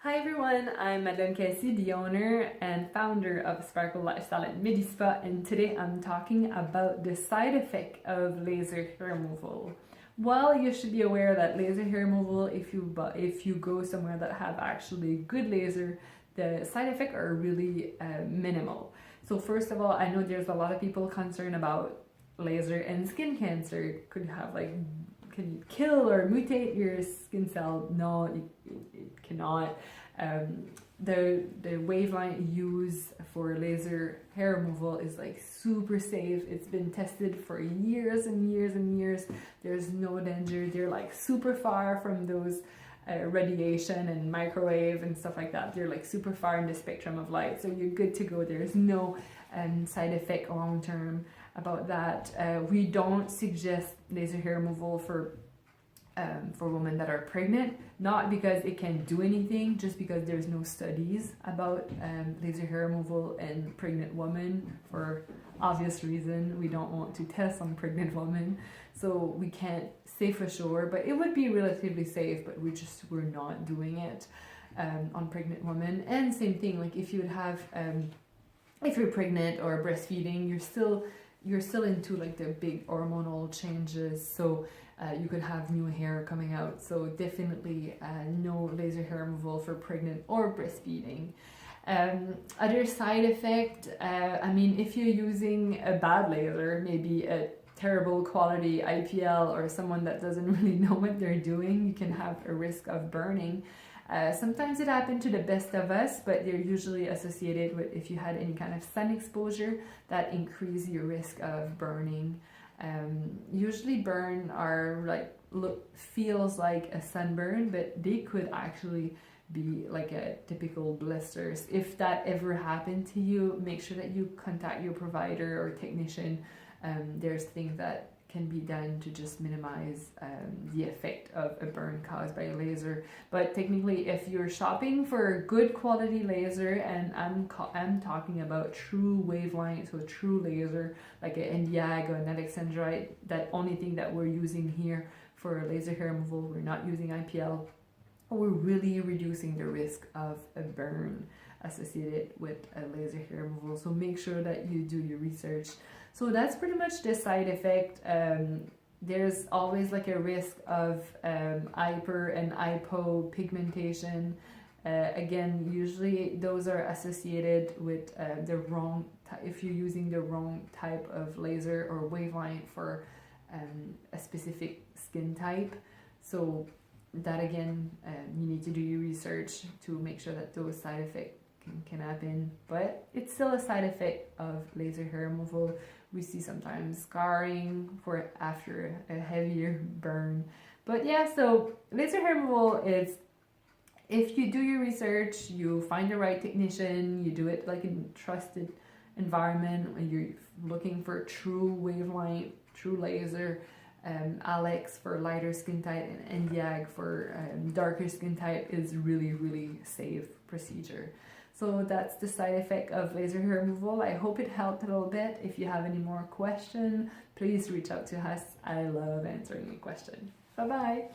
Hi everyone, I'm Madeleine Casey, the owner and founder of Sparkle Lifestyle MediSpa, and today I'm talking about the side effect of laser hair removal. Well, you should be aware that laser hair removal, if you go somewhere that have actually good laser, the side effects are really minimal. So first of all, I know there's a lot of people concerned about laser and skin cancer. Could have can you kill or mutate your skin cell? No, it cannot. The wavelength used for laser hair removal is super safe. It's been tested for years and years and years. There's no danger. They're super far from those radiation and microwave and stuff like that. They're super far in the spectrum of light, so you're good to go. There's no side effect long term about that. We don't suggest laser hair removal for women that are pregnant, not because it can do anything, just because there's no studies about laser hair removal in pregnant women. For obvious reason, we don't want to test on pregnant women, so we can't say for sure, but it would be relatively safe, but we're not doing it on pregnant women. And same thing, if you would have if you're pregnant or breastfeeding, you're still into the big hormonal changes, so you could have new hair coming out. So definitely no laser hair removal for pregnant or breastfeeding. Other side effect, if you're using a bad laser, maybe a terrible quality IPL, or someone that doesn't really know what they're doing, you can have a risk of burning. Sometimes it happens to the best of us, but they're usually associated with if you had any kind of sun exposure that increase your risk of burning. Usually burn are feels like a sunburn, but they could actually be a typical blisters. If that ever happened to you, make sure that you contact your provider or technician. There's things that can be done to just minimize the effect of a burn caused by a laser. But technically, if you're shopping for good quality laser, and I'm talking about true wavelength, so true laser, like an Nd:YAG or an alexandrite, that only thing that we're using here for laser hair removal, we're not using IPL, we're really reducing the risk of a burn associated with a laser hair removal. So make sure that you do your research. So that's pretty much the side effect. There's always a risk of hyper and hypopigmentation. Again, usually those are associated with the wrong if you're using the wrong type of laser or wavelength for a specific skin type. So that again, you need to do your research to make sure that those side effects can happen, but it's still a side effect of laser hair removal. We see sometimes scarring for after a heavier burn. But yeah, so laser hair removal is, if you do your research, you find the right technician, you do it in a trusted environment, when you're looking for true wavelength, true laser, Alex for lighter skin type, and Nd:YAG for darker skin type is really safe procedure. So that's the side effect of laser hair removal. I hope it helped a little bit. If you have any more questions, please reach out to us. I love answering your question. Bye bye.